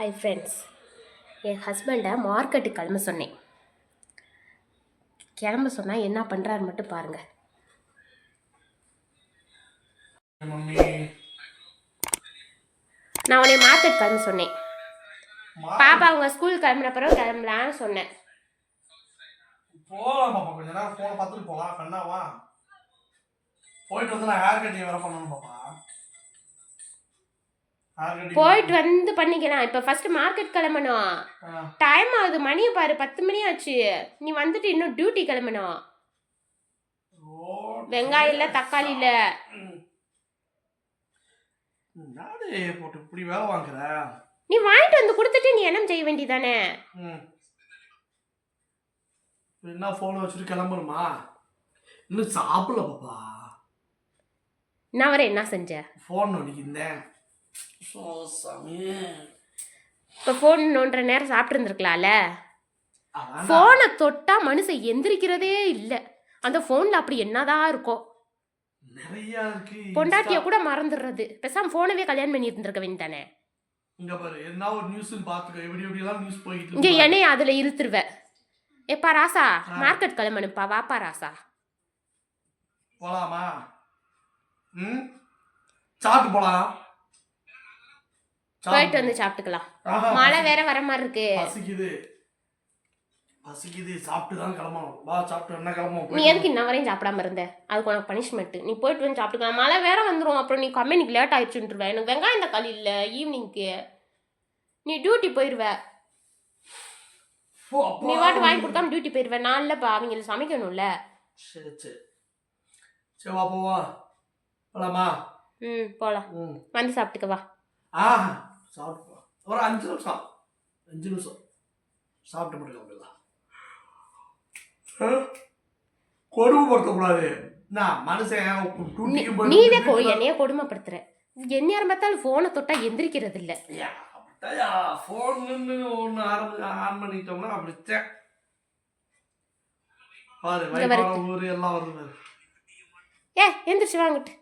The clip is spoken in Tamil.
ஹாய் ஃப்ரெண்ட்ஸ், என் ஹஸ்பண்டை மார்க்கெட்டுக்கு கிளம்ப சொன்னால் என்ன பண்ணுறாரு மட்டும் பாருங்கள். நான் உன்னை மார்க்கெட் கிளம்ப சொன்னேன். பாப்பா அவங்க ஸ்கூல் கிளம்புன பிறகு கிளம்பலான்னு சொன்னேன். போலாம் பாப்பா, கொஞ்ச நேரம் ஃபோன் பார்த்துட்டு போலாம். கண்ணாவா போயிட்டு வந்து நான் ஹேர் கட்டிங் வேற பண்ணணும் பாப்பா. போயிட்டு வந்து பண்ணிக்கலாம். இப்போ ஃபர்ஸ்ட் மார்க்கெட் கிளம்பணும். டைம் ஆகுது, மணியை பாரு, 10 மணி ஆச்சு. நீ வந்துட்டு இன்னும் டியூட்டி கிளம்பணும். வெங்காயம் இல்லை, தக்காளி இல்லை. போட்டு இப்படி வேலை வாங்குற. நீ வாங்கிட்டு வந்து கொடுத்துட்டு நீ என்ன செய்ய வேண்டியதானே? என்ன ஃபோனை வச்சுட்டு கிளம்பணுமா? இன்னும் சாப்பிடல பாப்பா. நான் வர என்ன செஞ்சேன்? ஃபோன் நோண்டிக்கிந்தேன். இப்போ ஃபோன் நோண்டுற நேரம் சாப்பிட்டு இருந்திருக்கலாம்ல. ஃபோனை தொட்டா மனுஷன் எந்திரிக்கிறதே இல்லை. அந்த ஃபோனில் அப்படி என்னதான் இருக்கும்? நிறையா இருக்கு. பொண்டாட்டிய கூட மறந்துடுறது. பேசாம ஃபோனவே கல்யாணம் பண்ணி இருந்திருக்க வேண்டியதானே. இங்க பாரு, என்ன ஒரு நியூஸ் பாத்துக்க. எப்படிலாம் நியூஸ் போயிட்டு இங்க என்னைய அதுல இழுத்துருவேன். எப்பா ராசா, மார்க்கெட் கிளம்பணுப்பா, வாப்பா ராசா. போலாமா? சாப்பிட்டு போலாம். போயிட்டு வந்து சாப்பிட்டுக்கலாம். மழை வேற வர மாதிரி இருக்கு. பசிக்குது, சாப்பிட்டு தான் கிளம்பணும். வா, சாப்பிட்டு என்ன கிளம்பணும். நீ எதுக்கு இன்ன வரையும் சாப்பிடாம இருந்த? அதுக்கு உனக்கு பனிஷ்மெண்ட். நீ போயிட்டு வந்து சாப்பிட்டுக்கலாம். மழை வேற வந்துடும். அப்புறம் நீ கம்பெனிக்கு லேட் ஆயிடுச்சுருவேன். எனக்கு வெங்காயம் தக்காளி இல்லை ஈவினிங்க்கு. நீ டியூட்டி போயிடுவ. நீ வாட்டு வாங்கி கொடுக்காம டியூட்டி போயிடுவேன். நான் இல்லைப்பா, அவங்களுக்கு சமைக்கணும்ல. சரி சரி சரி, வா போவா. போலாமா? போலாம். வந்து சாப்பிட்டுக்க வா. சாப்பிட்டு ஒரு 5 நிமிஷம் சாப்பிட்டு மட்டும் கிளம்பிடலாம். கொடுமைப்படுத்தக்கூடாது. நான் மனுஷன் நீதே என்னைய கொடுமைப்படுத்துற. எந்நேரம் பார்த்தாலும் ஃபோனை தொட்டா எந்திரிக்கிறது இல்லை. ஃபோன்னு ஒன்று ஆன் பண்ணிட்டோம்னா அப்படித்தான். பாரு, ஊர் எல்லாம் வருது. எந்திரிச்சு வாங்கிட்டு